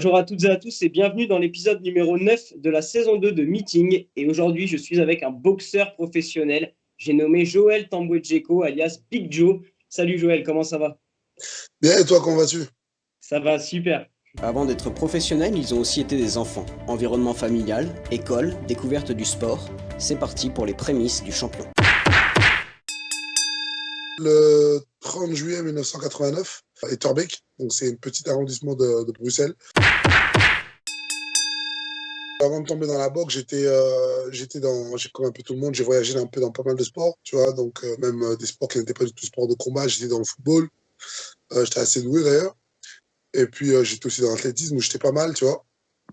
Bonjour à toutes et à tous et bienvenue dans l'épisode numéro 9 de la saison 2 de Meeting. Et aujourd'hui, je suis avec un boxeur professionnel. J'ai nommé Joël Tambouedjeko, alias Big Joe. Salut Joël, comment ça va? Bien, et toi, comment vas-tu? Ça va, super. Avant d'être professionnels, ils ont aussi été des enfants. Environnement familial, école, découverte du sport. C'est parti pour les prémices du champion. Le 30 juillet 1989, à Etterbeek, donc c'est un petit arrondissement de Bruxelles. Avant de tomber dans la boxe, j'ai comme un peu tout le monde, j'ai voyagé un peu dans pas mal de sports, tu vois, donc même des sports qui n'étaient pas du tout sport de combat. J'étais dans le football, j'étais assez doué d'ailleurs. Et puis j'étais aussi dans l'athlétisme où j'étais pas mal, tu vois.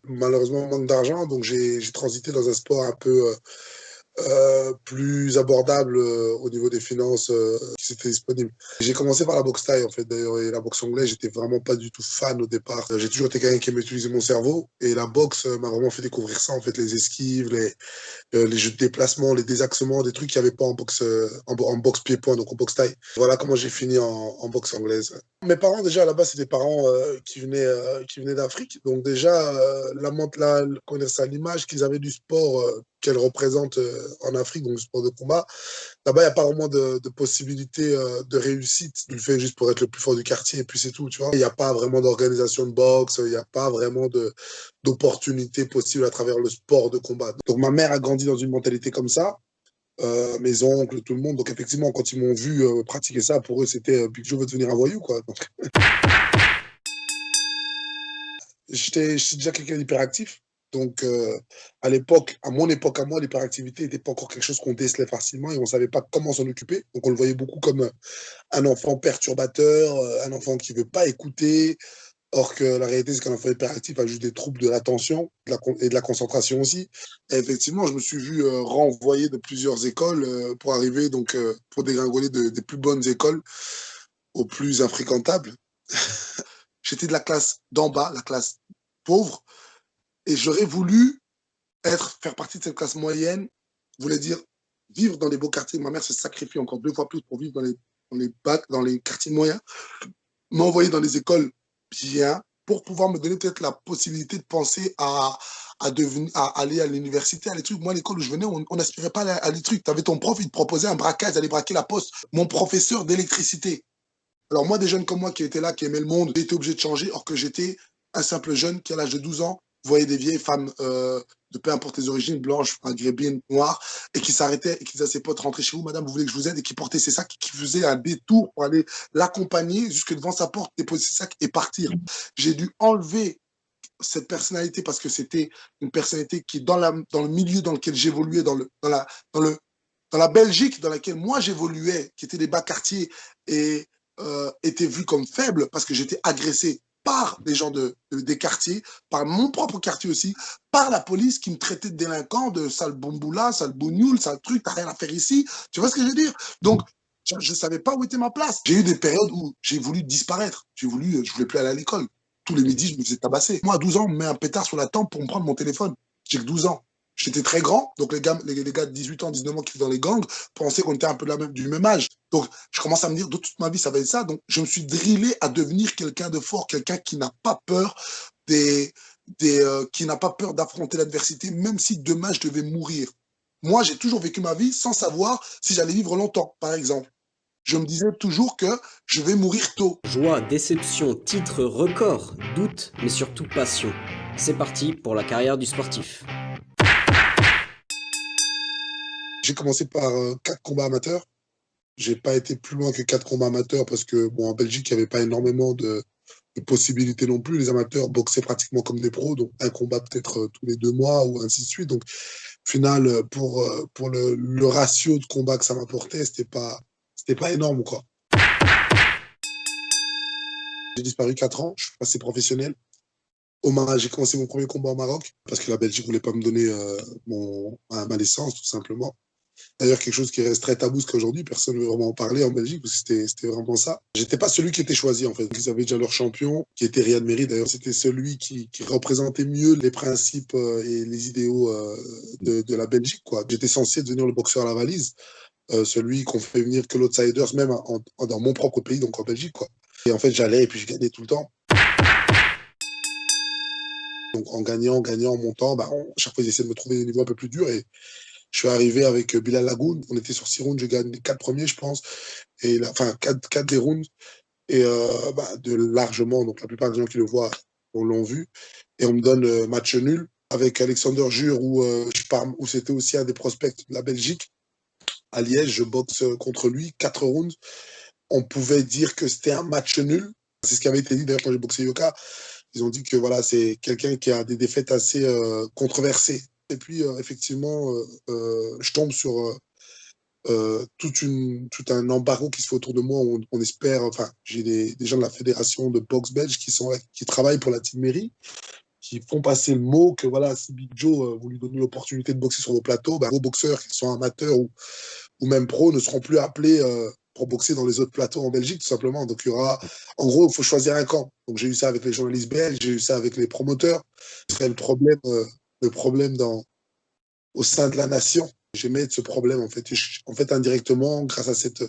Malheureusement, manque d'argent, donc j'ai transité dans un sport un peu plus abordable au niveau des finances qui étaient disponibles. J'ai commencé par la boxe thaï en fait d'ailleurs, et la boxe anglaise, j'étais vraiment pas du tout fan au départ. J'ai toujours été quelqu'un qui aimait utiliser mon cerveau, et la boxe m'a vraiment fait découvrir ça en fait, les esquives, les jeux de déplacement, les désaxements, des trucs qu'il n'y avait pas en boxe, en boxe pied-point, donc en boxe thaï. Voilà comment j'ai fini en boxe anglaise. Mes parents, déjà, à la base, c'est des parents qui venaient d'Afrique. Donc, déjà, comment dire ça, l'image qu'ils avaient du sport qu'elle représente en Afrique, donc le sport de combat, là-bas, il n'y a pas vraiment de possibilité de réussite. Tu le fais juste pour être le plus fort du quartier, et puis c'est tout, tu vois. Il n'y a pas vraiment d'organisation de boxe, il n'y a pas vraiment d'opportunités possibles à travers le sport de combat. Donc, ma mère a grandi dans une mentalité comme ça. Mes oncles, tout le monde. Donc, effectivement, quand ils m'ont vu pratiquer ça, pour eux, c'était Big Joe veut devenir un voyou, quoi. Donc, j'étais déjà quelqu'un d'hyperactif. Donc, à mon époque, à moi, l'hyperactivité n'était pas encore quelque chose qu'on décelait facilement et on ne savait pas comment s'en occuper. Donc, on le voyait beaucoup comme un enfant perturbateur, un enfant qui ne veut pas écouter. Or que la réalité, c'est qu'un enfant hyperactif a juste des troubles de l'attention et de la concentration aussi. Et effectivement, je me suis vu renvoyer de plusieurs écoles pour arriver, donc, pour dégringoler des plus bonnes écoles aux plus infréquentables. J'étais de la classe d'en bas, la classe pauvre, et j'aurais voulu faire partie de cette classe moyenne, voulait dire vivre dans les beaux quartiers. Ma mère se sacrifie encore 2 fois plus pour vivre dans les quartiers moyens, m'envoyer dans les écoles bien pour pouvoir me donner peut-être la possibilité de penser à aller à l'université, à les trucs. Moi, à l'école où je venais, on n'aspirait pas à les trucs. Tu avais ton prof, il te proposait un braquage, d'aller braquer la poste. Mon professeur d'électricité. Alors moi, des jeunes comme moi qui étaient là, qui aimaient le monde, j'ai été obligé de changer, or que j'étais un simple jeune qui, à l'âge de 12 ans, voyait des vieilles femmes de peu importe les origines, blanches, maghrébines, noires, et qui s'arrêtaient et qui disaient à ses potes, rentrez chez vous, madame, vous voulez que je vous aide, et qui portait ses sacs, qui faisait un détour pour aller l'accompagner jusque devant sa porte, déposer ses sacs et partir. J'ai dû enlever cette personnalité parce que c'était une personnalité qui, dans le milieu dans lequel j'évoluais, dans la Belgique dans laquelle moi j'évoluais, qui était des bas quartiers, et était vue comme faible parce que j'étais agressé par des gens des quartiers, par mon propre quartier aussi, par la police qui me traitait de délinquant, de sale bomboula, sale bougnoule, sale truc, t'as rien à faire ici. Tu vois ce que je veux dire? Donc, je ne savais pas où était ma place. J'ai eu des périodes où j'ai voulu disparaître. Je voulais plus aller à l'école. Tous les midis, je me faisais tabasser. Moi, à 12 ans, on me met un pétard sur la tempe pour me prendre mon téléphone. J'ai que 12 ans. J'étais très grand, donc les gars de 18 ans, 19 ans qui étaient dans les gangs pensaient qu'on était un peu du même âge. Donc, je commence à me dire, de toute ma vie, ça va être ça. Donc, je me suis drillé à devenir quelqu'un de fort, quelqu'un qui n'a pas peur qui n'a pas peur d'affronter l'adversité, même si demain, je devais mourir. Moi, j'ai toujours vécu ma vie sans savoir si j'allais vivre longtemps, par exemple. Je me disais toujours que je vais mourir tôt. Joie, déception, titre, record, doute, mais surtout passion. C'est parti pour la carrière du sportif. J'ai commencé par 4 combats amateurs. J'ai pas été plus loin que 4 combats amateurs parce que, bon, en Belgique, il n'y avait pas énormément de possibilités non plus. Les amateurs boxaient pratiquement comme des pros, donc un combat peut-être tous les 2 mois ou ainsi de suite. Donc, au final, pour le ratio de combats que ça m'apportait, c'était pas énorme, quoi. J'ai disparu 4 ans, je suis passé professionnel. J'ai commencé mon premier combat au Maroc parce que la Belgique voulait pas me donner ma licence, tout simplement. D'ailleurs, quelque chose qui reste très tabou, parce qu'aujourd'hui, personne ne veut vraiment en parler en Belgique, parce que c'était vraiment ça. J'étais pas celui qui était choisi, en fait. Ils avaient déjà leur champion, qui était Riyad Mehri. D'ailleurs, c'était celui qui représentait mieux les principes et les idéaux de la Belgique, quoi. J'étais censé devenir le boxeur à la valise, celui qu'on fait venir que l'outsiders, même dans mon propre pays, donc en Belgique, quoi. Et en fait, j'allais et puis je gagnais tout le temps. Donc en gagnant, en montant, chaque fois ils essaient de me trouver des niveaux un peu plus durs. Et je suis arrivé avec Bilal Lagoun. On était sur 6 rounds, je gagne les 4 premiers, je pense. Et enfin, 4 des rounds. Et de largement, donc la plupart des gens qui le voient l'ont vu. Et on me donne match nul avec Alexander Jure où c'était aussi un des prospects de la Belgique. À Liège, je boxe contre lui, 4 rounds. On pouvait dire que c'était un match nul. C'est ce qui avait été dit d'ailleurs quand j'ai boxé Yoka. Ils ont dit que voilà, c'est quelqu'un qui a des défaites assez controversées. Et puis, effectivement, je tombe sur tout un embargo qui se fait autour de moi. On espère, enfin, j'ai des gens de la fédération de boxe belge qui travaillent pour la Team Mairie, qui font passer le mot que voilà, si Big Joe, vous lui donnez l'opportunité de boxer sur vos plateaux, vos boxeurs, qu'ils soient amateurs ou même pros, ne seront plus appelés pour boxer dans les autres plateaux en Belgique, tout simplement. Donc, il y aura, en gros, il faut choisir un camp. Donc, j'ai eu ça avec les journalistes belges, j'ai eu ça avec les promoteurs. Ce serait le problème au sein de la nation. J'aimais ce problème, en fait. En fait, indirectement, grâce à cet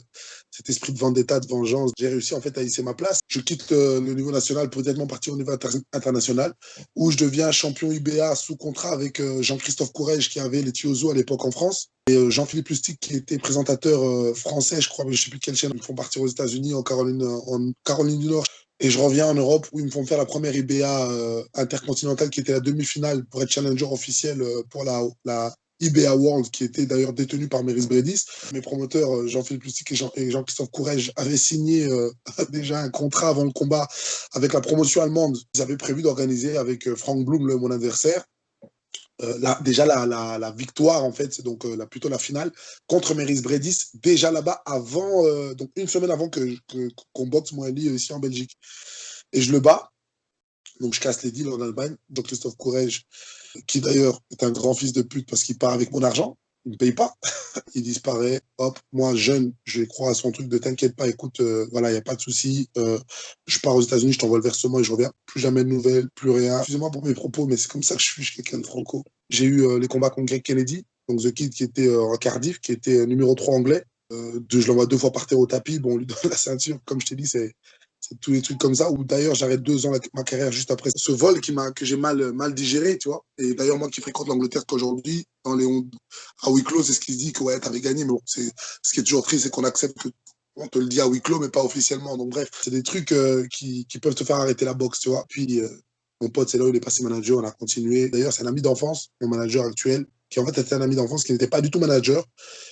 esprit de vendetta, de vengeance, j'ai réussi, en fait, à hisser ma place. Je quitte le niveau national pour directement partir au niveau international, où je deviens champion UBA sous contrat avec Jean-Christophe Courrèges, qui avait les Tiozo à l'époque en France, et Jean-Philippe Lustig, qui était présentateur français, je crois, mais je ne sais plus quelle chaîne. Ils me font partir aux États-Unis, en Caroline du Nord. Et je reviens en Europe, où ils me font faire la première IBA intercontinentale, qui était la demi-finale pour être challenger officiel pour la IBA World, qui était d'ailleurs détenu par Méris Bredis. Mes promoteurs, Jean-Philippe Lustig et Jean-Christophe Courrèges, avaient signé déjà un contrat avant le combat avec la promotion allemande. Ils avaient prévu d'organiser avec Frank Blum, mon adversaire, déjà la victoire, en fait, c'est donc plutôt la finale, contre Méris Bredis, déjà là-bas, donc une semaine avant qu'on boxe moi et lui ici en Belgique. Et je le bats. Donc, je casse les deals en Allemagne. Donc, Christophe Courrèges, qui d'ailleurs est un grand fils de pute parce qu'il part avec mon argent, il ne me paye pas, il disparaît. Hop, moi, jeune, je crois à son truc de t'inquiète pas, écoute, voilà, il n'y a pas de souci. Je pars aux États-Unis, je t'envoie le versement et je reviens. Plus jamais de nouvelles, plus rien. Excusez-moi pour mes propos, mais c'est comme ça que je suis quelqu'un de franco. J'ai eu les combats contre Greg Kennedy, donc The Kid qui était à Cardiff, qui était numéro 3 anglais. Je l'envoie 2 fois par terre au tapis, bon, on lui donne la ceinture. Comme je t'ai dit, c'est tous les trucs comme ça, où d'ailleurs j'arrête 2 ans ma carrière juste après ce vol que j'ai mal digéré, tu vois. Et d'ailleurs, moi qui fréquente l'Angleterre qu'aujourd'hui, à huis clos, c'est ce qui se dit que ouais, t'avais gagné, mais bon, ce qui est toujours triste, c'est qu'on accepte que on te le dit à huis clos, mais pas officiellement. Donc bref, c'est des trucs qui peuvent te faire arrêter la boxe, tu vois. Puis mon pote, c'est là où il est passé manager, on a continué. D'ailleurs, c'est un ami d'enfance, mon manager actuel, qui en fait était un ami d'enfance qui n'était pas du tout manager.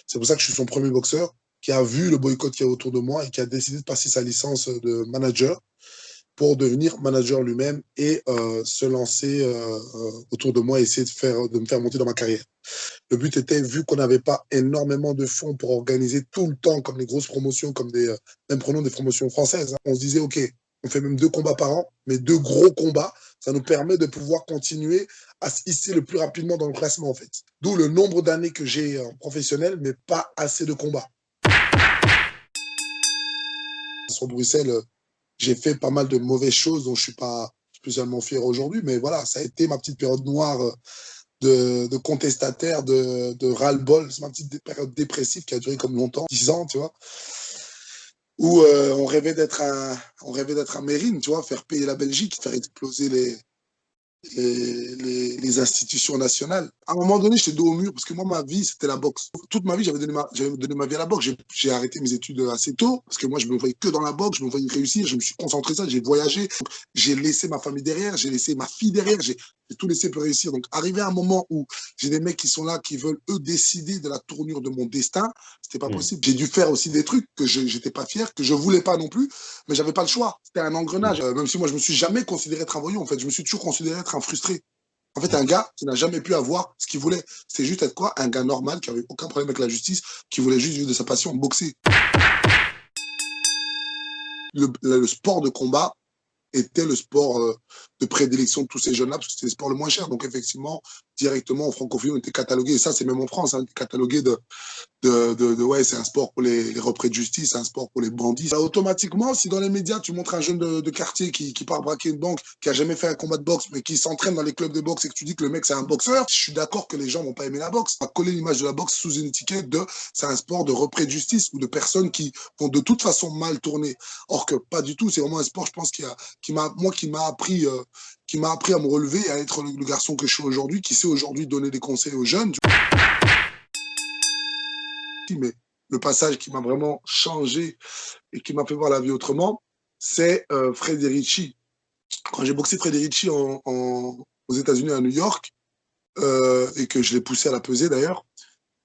C'est pour ça que je suis son premier boxeur, qui a vu le boycott qu'il y a autour de moi et qui a décidé de passer sa licence de manager pour devenir manager lui-même et se lancer autour de moi et essayer de me faire monter dans ma carrière. Le but était, vu qu'on n'avait pas énormément de fonds pour organiser tout le temps comme les grosses promotions, même prenons des promotions françaises, hein, on se disait, OK, on fait même 2 combats par an, mais 2 gros combats, ça nous permet de pouvoir continuer à se hisser le plus rapidement dans le classement, en fait. D'où le nombre d'années que j'ai en professionnel, mais pas assez de combats. Sur Bruxelles, j'ai fait pas mal de mauvaises choses dont je suis pas spécialement fier aujourd'hui, mais voilà, ça a été ma petite période noire de contestataire, de ras-le-bol. C'est ma petite période dépressive qui a duré comme longtemps, 10 ans, tu vois, où on rêvait d'être un Mérine, tu vois, faire payer la Belgique, faire exploser les institutions nationales. À un moment donné, j'étais dos au mur parce que moi, ma vie, c'était la boxe. Toute ma vie, j'avais donné ma vie à la boxe. J'ai arrêté mes études assez tôt parce que moi, je me voyais que dans la boxe, je me voyais réussir, je me suis concentré sur ça, j'ai voyagé, j'ai laissé ma famille derrière, j'ai laissé ma fille derrière, j'ai tout laissé pour réussir. Donc, arrivé à un moment où j'ai des mecs qui sont là, qui veulent, eux, décider de la tournure de mon destin, c'était pas possible. J'ai dû faire aussi des trucs que j'étais pas fier, que je voulais pas non plus, mais j'avais pas le choix. C'était un engrenage. Même si moi, je me suis jamais considéré être un voyou, en fait, je me suis toujours considéré être un frustré. En fait, un gars qui n'a jamais pu avoir ce qu'il voulait. C'est juste être quoi? Un gars normal qui avait aucun problème avec la justice, qui voulait juste vivre de sa passion, boxer. Le sport de combat était le sport de prédilection de tous ces jeunes-là, parce que c'était le sport le moins cher. Donc, effectivement, directement, en francophonie, on était catalogué, et ça, c'est même en France, hein, catalogué ouais, c'est un sport pour les repris de justice, c'est un sport pour les bandits. Bah, automatiquement, si dans les médias, tu montres un jeune de quartier qui part braquer une banque, qui a jamais fait un combat de boxe, mais qui s'entraîne dans les clubs de boxe et que tu dis que le mec, c'est un boxeur, je suis d'accord que les gens vont pas aimer la boxe. On va coller l'image de la boxe sous une étiquette c'est un sport de repris de justice ou de personnes qui vont de toute façon mal tourner. Or que pas du tout, c'est vraiment un sport, je pense, qui m'a appris qui m'a appris à me relever et à être le garçon que je suis aujourd'hui, qui sait aujourd'hui donner des conseils aux jeunes. Mais le passage qui m'a vraiment changé et qui m'a fait voir la vie autrement, c'est Frédérici. Quand j'ai boxé Frédérici aux États-Unis, à New York, et que je l'ai poussé à la pesée d'ailleurs,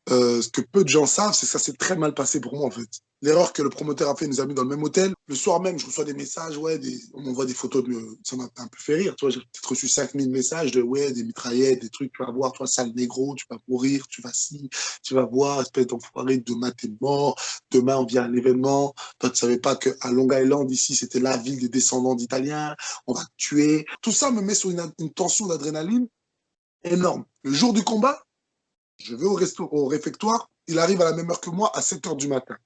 ce que peu de gens savent, c'est que ça s'est très mal passé pour moi, en fait. L'erreur que le promoteur a fait, il nous a mis dans le même hôtel. Le soir même, je reçois des messages, on m'envoie des photos ça m'a un peu fait rire. Tu vois, j'ai peut-être reçu 5000 messages des mitraillettes, des trucs, tu vas voir, toi, sale négro, tu vas mourir, tu vas tu vas voir, espèce d'enfoiré, demain t'es mort, demain on vient à l'événement. Toi, tu savais pas qu'à Long Island, ici, c'était la ville des descendants d'Italiens, on va te tuer. Tout ça me met sur une tension d'adrénaline énorme. Le jour du combat, je vais au réfectoire, il arrive à la même heure que moi, à 7 h du matin.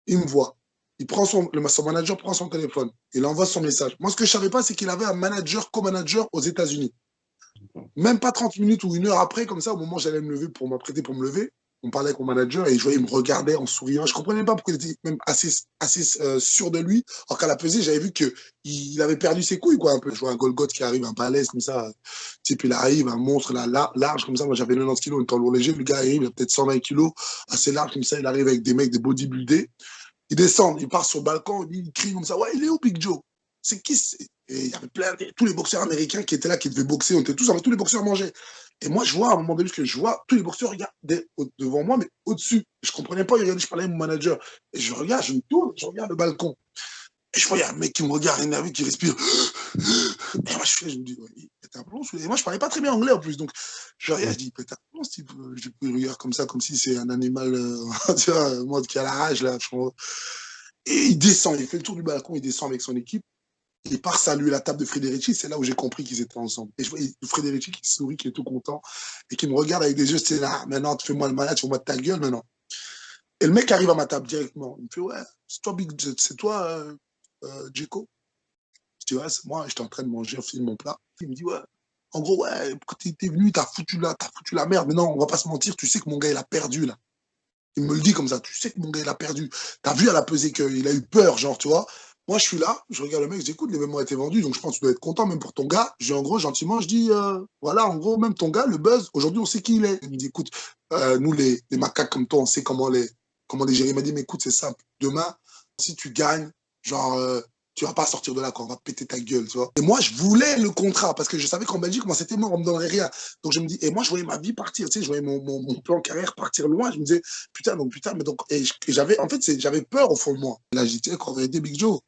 Il me voit. Son manager prend son téléphone. Il envoie son message. Moi, ce que je ne savais pas, c'est qu'il avait un manager, co-manager aux États-Unis. Même pas 30 minutes ou une heure après, comme ça, au moment où j'allais me lever pour m'apprêter pour me lever, on parlait avec mon manager et je voyais, il me regardait en souriant. Je ne comprenais pas pourquoi il était même assez sûr de lui. Alors qu'à la pesée, j'avais vu qu'il avait perdu ses couilles, quoi, un peu. Je vois un Golgoth qui arrive, un balèze comme ça. Type, il arrive, un monstre là, large comme ça. Moi, j'avais 90 kilos, un temps lourd léger. Le gars arrive, il a peut-être 120 kilos, assez large comme ça. Il arrive avec des mecs, des bodybuildés. Il descend, il part sur le balcon, il crie comme ça. Ouais, il est où, Big Joe? C'est qui? Et il y avait tous les boxeurs américains qui étaient là, qui devaient boxer. On était tous, tous les boxeurs mangeaient. Et moi, je vois, à un moment donné, que je vois tous les boxeurs regardaient devant moi, mais au-dessus. Je ne comprenais pas, je parlais à mon manager. Et je regarde, je me tourne, je regarde le balcon. Et je vois, il y a un mec qui me regarde énervé, qui respire. Et moi, je me dis, ouais, il pète un plomb. Et moi, je ne parlais pas très bien anglais en plus. Donc, je regarde, je dis, il pète un plomb, ce type. Je le regarde comme ça, comme si c'est un animal, tu vois, moi qui a la rage, là. Et il descend, il fait le tour du balcon, il descend avec son équipe. Il part saluer la table de Frédérici, c'est là où j'ai compris qu'ils étaient ensemble. Et je vois Frédérici qui sourit, qui est tout content, et qui me regarde avec des yeux, c'est là, maintenant, fais-moi le malade, fais-moi de ta gueule, maintenant. Et le mec arrive à ma table directement. Il me fait, ouais, c'est toi, Djeko? Je dis, ouais, c'est moi, j'étais en train de manger, filme mon plat. Il me dit, ouais, en gros, ouais, quand t'es venu, t'as foutu la merde. Mais non, on va pas se mentir, tu sais que mon gars, il a perdu, là. Il me le dit comme ça, tu sais que mon gars, il a perdu. T'as vu à la pesée qu'il a eu peur, genre, tu vois. Moi, je suis là, je regarde le mec, je dis, écoute, l'événement a été vendu, donc je pense que tu dois être content, même pour ton gars. Je dis, en gros, gentiment, je dis, voilà, en gros, même ton gars, le buzz, aujourd'hui, on sait qui il est. Il me dit, écoute, nous, les macaques comme toi, on sait comment les gérer. Il m'a dit, mais écoute, c'est simple. Demain, si tu gagnes, genre, tu vas pas sortir de là, quoi. On va péter ta gueule, tu vois. Et moi, je voulais le contrat, parce que je savais qu'en Belgique, moi, c'était mort, on me donnerait rien. Donc, je me dis, et moi, je voyais ma vie partir, tu sais, je voyais mon plan carrière partir loin. Je me disais, putain, mais donc, et j'avais, en fait, j'avais peur au fond de moi. Là, j'ai dit, quand on avait été Big Joe,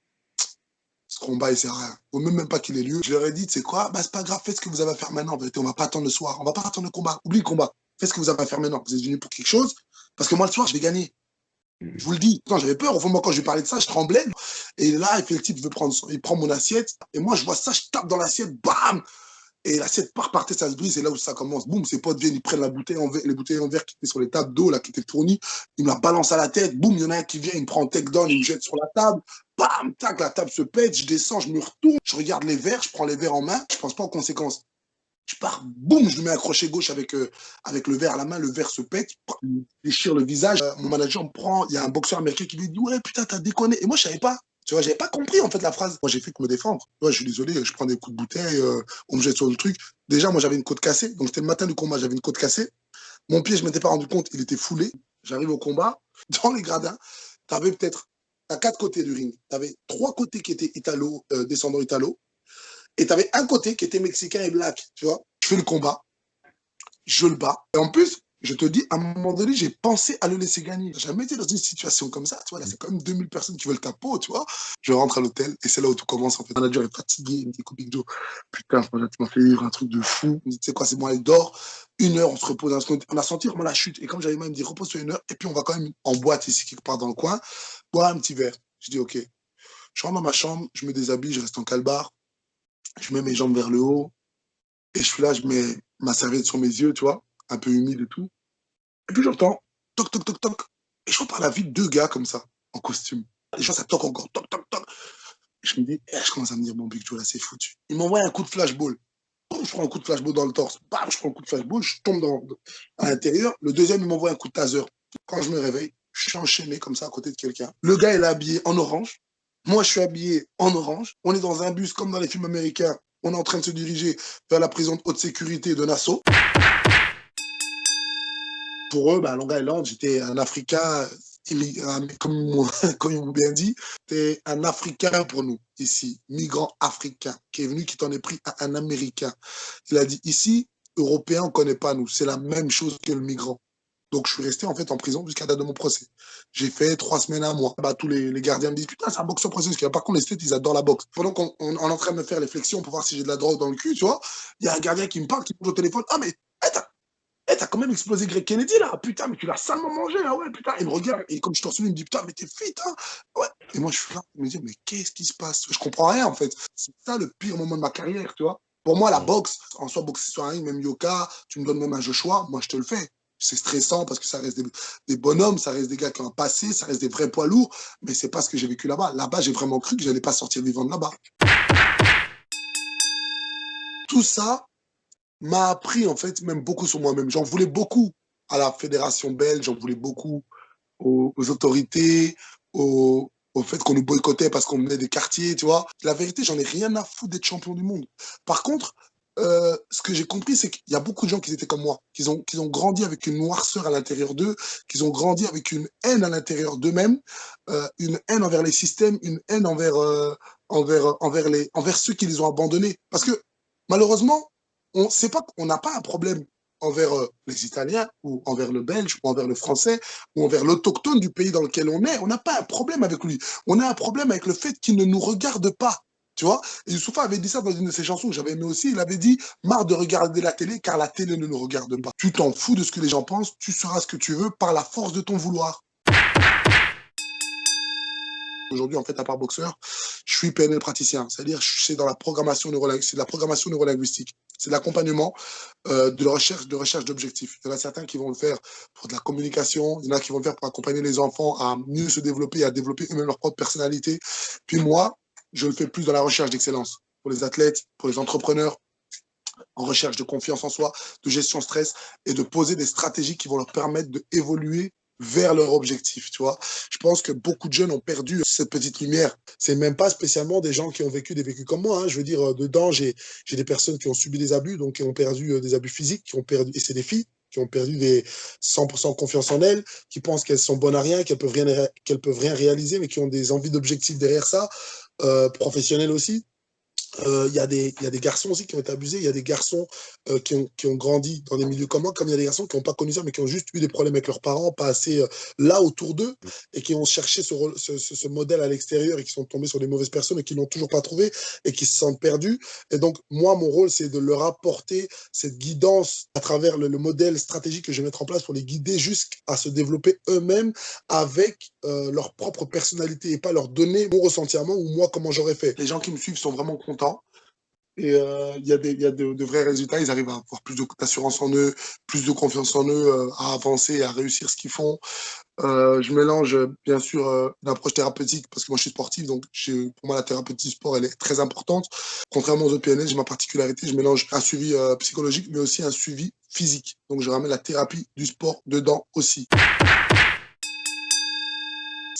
ce combat, il sert à rien. Faut même pas qu'il ait lieu. Je leur ai dit, tu sais quoi, bah, c'est pas grave, faites ce que vous avez à faire maintenant, en vérité. On va pas attendre le soir. On va pas attendre le combat. Oublie le combat. Faites ce que vous avez à faire maintenant. Vous êtes venus pour quelque chose. Parce que moi, le soir, je vais gagner. Je vous le dis, quand j'avais peur, au fond de moi, quand je lui parlais de ça, je tremblais. Et là, il fait le type, il prend mon assiette. Et moi, je vois ça, je tape dans l'assiette, bam! Et l'assiette part par terre, ça se brise. C'est là où ça commence. Boum, ses potes viennent, ils prennent les bouteilles en verre qui étaient sur les tables d'eau, là, qui étaient fournies. Ils me la balancent à la tête. Boum, il y en a un qui vient, il me prend en takedown, il me jette sur la table. Bam, tac, la table se pète. Je descends, je me retourne. Je regarde les verres, je prends les verres en main. Je pense pas aux conséquences. Je pars, boum, je lui mets un crochet gauche avec le verre à la main, le verre se pète, il déchire le visage. Mon manager me prend, il y a un boxeur américain qui lui dit, ouais, putain, t'as déconné. Et moi, je savais pas. Tu vois, j'avais pas compris, en fait, la phrase. Moi, j'ai fait que me défendre. Tu vois, je suis désolé, je prends des coups de bouteille, on me jette sur le truc. Déjà, moi, j'avais une côte cassée. Donc, c'était le matin du combat, j'avais une côte cassée. Mon pied, je m'étais pas rendu compte, il était foulé. J'arrive au combat. Dans les gradins, t'avais peut-être, à 4 côtés du ring, t'avais 3 côtés qui étaient descendants italo. Et tu avais un côté qui était mexicain et black, tu vois. Je fais le combat, je le bats. Et en plus, je te dis, à un moment donné, j'ai pensé à le laisser gagner. J'ai jamais été dans une situation comme ça, tu vois. Là, c'est quand même 2000 personnes qui veulent ta peau, tu vois. Je rentre à l'hôtel et c'est là où tout commence, en fait. Le manager est fatigué, il me dit, Big Joe, putain, tu m'as fait vivre un truc de fou. Il me dit, tu sais quoi, c'est bon, elle dort. 1 heure, on se repose. On a senti vraiment la chute. Et comme j'avais mal, il me dit, repose-toi 1 heure. Et puis, on va quand même en boîte ici, quelque part dans le coin, boire un petit verre. Je dis, OK. Je rentre dans ma chambre, je me déshabille, je reste en calbar. Je mets mes jambes vers le haut et je suis là, je mets ma serviette sur mes yeux, tu vois, un peu humide et tout. Et puis j'entends toc, toc, toc, toc. Et je repars la vie de 2 gars comme ça, en costume. Et je vois ça toc encore, toc, toc, toc. Et je me dis, je commence à me dire, bon, Big Joe, là, c'est foutu. Il m'envoie un coup de flashball. Boum, je prends un coup de flashball dans le torse. Bam, je prends un coup de flashball, je tombe à l'intérieur. Le deuxième, il m'envoie un coup de taser. Quand je me réveille, je suis enchaîné comme ça à côté de quelqu'un. Le gars, il est habillé en orange. Moi, je suis habillé en orange. On est dans un bus comme dans les films américains. On est en train de se diriger vers la prison de haute sécurité de Nassau. Pour eux, Long Island, j'étais un Africain, comme ils m'ont bien dit, c'était un Africain pour nous, ici, migrant africain, qui est venu, qui t'en est pris à un Américain. Il a dit, ici, Européens, on ne connaît pas nous, c'est la même chose que le migrant. Donc, je suis resté en fait en prison jusqu'à la date de mon procès. J'ai fait 3 semaines, un mois. Tous les gardiens me disent, putain, c'est un boxeur professionnel. Par contre, les States, ils adorent la boxe. Pendant qu'on est en train de me faire les flexions pour voir si j'ai de la drogue dans le cul, tu vois, il y a un gardien qui me parle, qui me dit au téléphone, ah, mais t'as quand même explosé Greg Kennedy, là. Putain, mais tu l'as salement mangé, là, ouais, putain. Il me regarde, et comme je t'en souviens, il me dit, putain, mais t'es fit, hein. Ouais. Et moi, je suis là, je me dis, mais qu'est-ce qui se passe? Je comprends rien, en fait. C'est ça le pire moment de ma carrière, tu vois. Pour moi, la boxe, en soi, boxer sur un ring, même Yoka, tu me donnes même un Joshua, moi, je te le fais. C'est stressant parce que ça reste des bonhommes, ça reste des gars qui ont un passé, ça reste des vrais poids lourds, mais c'est pas ce que j'ai vécu là-bas. Là-bas, j'ai vraiment cru que j'allais pas sortir vivant de là-bas. Tout ça m'a appris, en fait, même beaucoup sur moi-même. J'en voulais beaucoup à la fédération belge, j'en voulais beaucoup aux autorités, au fait qu'on nous boycottait parce qu'on venait des quartiers, tu vois. La vérité, j'en ai rien à foutre d'être champion du monde. Par contre, ce que j'ai compris, c'est qu'il y a beaucoup de gens qui étaient comme moi, qui ont grandi avec une noirceur à l'intérieur d'eux, qui ont grandi avec une haine à l'intérieur d'eux-mêmes, une haine envers les systèmes, une haine envers ceux qui les ont abandonnés. Parce que malheureusement, c'est pas qu'on n'a pas un problème envers les Italiens ou envers le Belge ou envers le Français ou envers l'autochtone du pays dans lequel on est. On n'a pas un problème avec lui. On a un problème avec le fait qu'il ne nous regarde pas. Tu vois, et Youssoupha avait dit ça dans une de ses chansons que j'avais aimé aussi. Il avait dit, marre de regarder la télé car la télé ne nous regarde pas. Tu t'en fous de ce que les gens pensent, tu seras ce que tu veux par la force de ton vouloir. Aujourd'hui, en fait, à part boxeur, je suis PNL praticien. C'est-à-dire, c'est dans la programmation c'est de la programmation neurolinguistique. C'est de l'accompagnement de recherche d'objectifs. Il y en a certains qui vont le faire pour de la communication, il y en a qui vont le faire pour accompagner les enfants à mieux se développer, à développer eux-mêmes leur propre personnalité. Puis moi, je le fais plus dans la recherche d'excellence pour les athlètes, pour les entrepreneurs, en recherche de confiance en soi, de gestion stress et de poser des stratégies qui vont leur permettre d'évoluer vers leur objectif, tu vois. Je pense que beaucoup de jeunes ont perdu cette petite lumière. C'est même pas spécialement des gens qui ont vécu des vécus comme moi, hein. Je veux dire, dedans, j'ai des personnes qui ont subi des abus, donc qui ont perdu des abus physiques, qui ont perdu, et c'est des filles, qui ont perdu des 100% confiance en elles, qui pensent qu'elles sont bonnes à rien, qu'elles peuvent rien réaliser, mais qui ont des envies d'objectifs derrière ça, professionnels aussi. Il y a des garçons aussi qui ont été abusés, il y a des garçons qui ont grandi dans des milieux comme moi, comme il y a des garçons qui n'ont pas connu ça, mais qui ont juste eu des problèmes avec leurs parents, pas assez là autour d'eux, et qui ont cherché ce modèle à l'extérieur et qui sont tombés sur des mauvaises personnes et qui l'ont toujours pas trouvé et qui se sentent perdus. Et donc, moi, mon rôle, c'est de leur apporter cette guidance à travers le modèle stratégique que je vais mettre en place pour les guider jusqu'à se développer eux-mêmes avec leur propre personnalité et pas leur donner mon ressenti à moi ou moi comment j'aurais fait. Les gens qui me suivent sont vraiment contents. Et il y a de vrais résultats, ils arrivent à avoir plus d'assurance en eux, plus de confiance en eux, à avancer, à réussir ce qu'ils font. Je mélange bien sûr une approche thérapeutique parce que moi je suis sportif, donc pour moi la thérapeutique du sport elle est très importante. Contrairement aux autres PNL, j'ai ma particularité, je mélange un suivi psychologique mais aussi un suivi physique. Donc je ramène la thérapie du sport dedans aussi.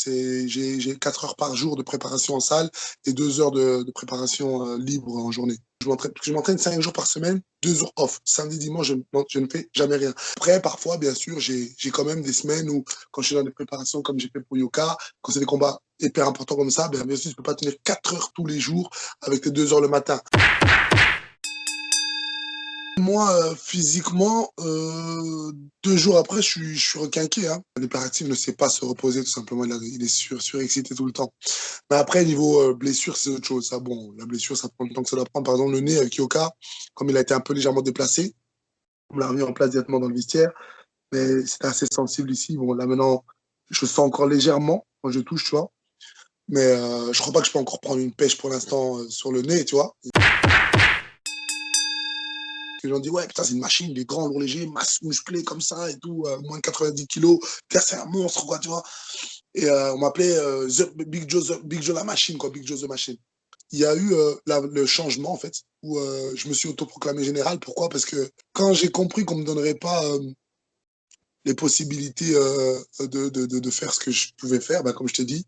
J'ai 4 heures par jour de préparation en salle et 2 heures de préparation libre en journée. Je m'entraîne 5 jours par semaine, 2 jours off. Samedi, dimanche, je ne fais jamais rien. Après, parfois, bien sûr, j'ai quand même des semaines où, quand je suis dans des préparations comme j'ai fait pour Yoka, quand c'est des combats hyper importants comme ça, bien sûr, je ne peux pas tenir 4 heures tous les jours avec tes 2 heures le matin. Moi, physiquement, 2 jours après, je suis requinqué. Hein. L'hyperactif ne sait pas se reposer, tout simplement. Il est surexcité tout le temps. Mais après, niveau blessure, c'est autre chose. Ça, bon, la blessure, ça prend le temps que ça doit prendre. Par exemple, le nez avec Yoka, comme il a été un peu légèrement déplacé, on l'a remis en place directement dans le vestiaire. Mais c'était assez sensible ici. Bon, là, maintenant, je le sens encore légèrement quand je touche, tu vois. Mais je crois pas que je peux encore prendre une pêche pour l'instant sur le nez, tu vois. Les gens disent, ouais, putain, c'est une machine, il est grand, lourd, léger, masse musclé comme ça et tout, moins de 90 kilos. C'est un monstre, quoi, tu vois. Et on m'appelait Big Joe la machine, quoi, Big Joe the machine. Il y a eu le changement, en fait, où je me suis autoproclamé général. Pourquoi? Parce que quand j'ai compris qu'on ne me donnerait pas les possibilités de faire ce que je pouvais faire, bah, comme je t'ai dit,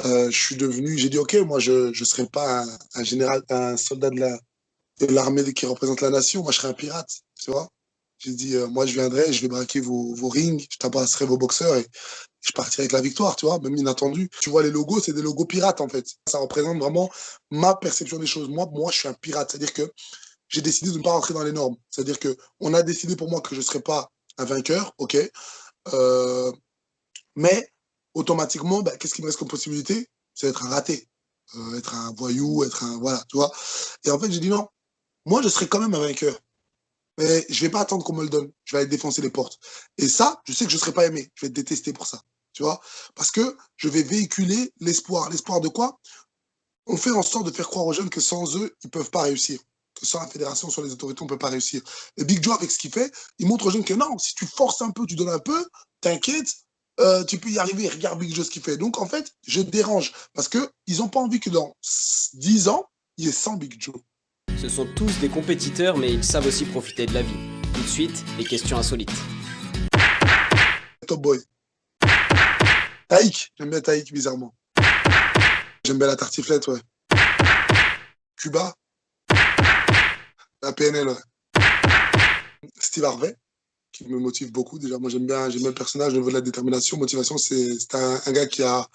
j'ai dit, OK, moi, je ne serai pas un général, un soldat de la de l'armée qui représente la nation. Moi, je serais un pirate, tu vois. J'ai dit, moi, je viendrai, je vais braquer vos rings, je tabasserai vos boxeurs et je partirai avec la victoire, tu vois, même inattendu. Tu vois, les logos, c'est des logos pirates, en fait. Ça représente vraiment ma perception des choses. Moi, je suis un pirate. C'est-à-dire que j'ai décidé de ne pas rentrer dans les normes. C'est-à-dire que on a décidé pour moi que je ne serais pas un vainqueur, ok. Euh, mais automatiquement, bah, qu'est-ce qui me reste comme possibilité? C'est être un raté, être un voyou, être un voilà, tu vois. Et en fait, j'ai dit non. Moi, je serai quand même un vainqueur. Mais je vais pas attendre qu'on me le donne. Je vais aller défoncer les portes. Et ça, je sais que je serai pas aimé. Je vais être détesté pour ça. Tu vois? Parce que je vais véhiculer l'espoir. L'espoir de quoi? On fait en sorte de faire croire aux jeunes que sans eux, ils peuvent pas réussir. Que sans la fédération, sans les autorités, on peut pas réussir. Et Big Joe, avec ce qu'il fait, il montre aux jeunes que non, si tu forces un peu, tu donnes un peu, t'inquiète, tu peux y arriver. Regarde Big Joe ce qu'il fait. Donc, en fait, je dérange. Parce que ils ont pas envie que dans 10 ans, il y ait 100 Big Joe. Ce sont tous des compétiteurs, mais ils savent aussi profiter de la vie. Tout de suite, les questions insolites. Top boy. Taïk, j'aime bien Taïk, bizarrement. J'aime bien la tartiflette, ouais. Cuba. La PNL, ouais. Steve Harvey, qui me motive beaucoup. Déjà, moi, j'aime bien le personnage au niveau de la détermination. Motivation, c'est un gars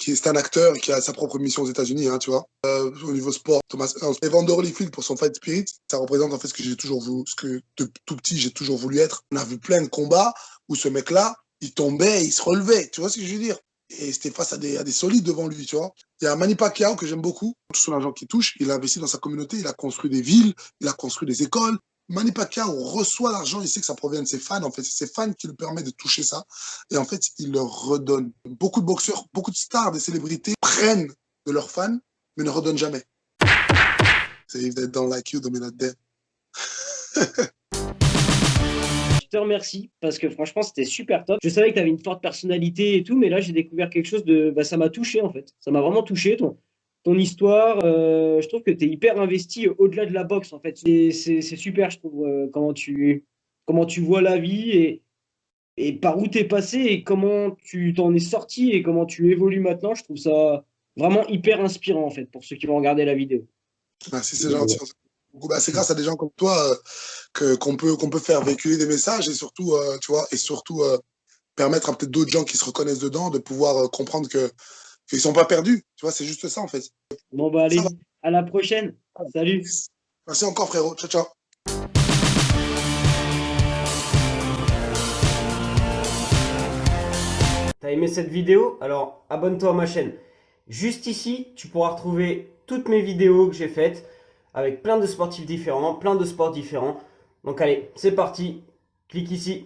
c'est un acteur qui a sa propre mission aux États-Unis, hein, tu vois. Au niveau sport, Thomas Hearns. Evander Holyfield pour son fight spirit, ça représente en fait ce que j'ai toujours voulu, ce que de tout petit j'ai toujours voulu être. On a vu plein de combats où ce mec-là, il tombait, il se relevait, tu vois ce que je veux dire? Et c'était face à des solides devant lui, tu vois. Il y a Manny Pacquiao que j'aime beaucoup. Tout son argent qu'il touche, il a investi dans sa communauté, il a construit des villes, il a construit des écoles. Manny Pacquiao reçoit l'argent, il sait que ça provient de ses fans. En fait, c'est ses fans qui lui permettent de toucher ça. Et en fait, il leur redonne. Beaucoup de boxeurs, beaucoup de stars, des célébrités prennent de leurs fans, mais ne redonnent jamais. C'est if they don't like you, they're not dead. Je te remercie parce que franchement, c'était super top. Je savais que tu avais une forte personnalité et tout, mais là, j'ai découvert quelque chose de. Bah, ça m'a touché en fait. Ça m'a vraiment touché, ton histoire. Je trouve que tu es hyper investi au-delà de la boxe en fait. Et c'est super, je trouve, comment tu vois la vie et par où tu es passé et comment tu t'en es sorti et comment tu évolues maintenant. Je trouve ça vraiment hyper inspirant en fait pour ceux qui vont regarder la vidéo. Merci, c'est gentil. Bah, c'est grâce à des gens comme toi qu'on peut faire véhiculer des messages et surtout, tu vois, et surtout permettre à peut-être d'autres gens qui se reconnaissent dedans de pouvoir comprendre qu'ils sont pas perdus. Tu vois, c'est juste ça en fait. Bon, bah Ça allez, va. à la prochaine. Salut. Merci encore frérot. Ciao, ciao. T'as aimé cette vidéo? Alors abonne-toi à ma chaîne. Juste ici, tu pourras retrouver toutes mes vidéos que j'ai faites avec plein de sportifs différents, plein de sports différents. Donc allez, c'est parti, clique ici.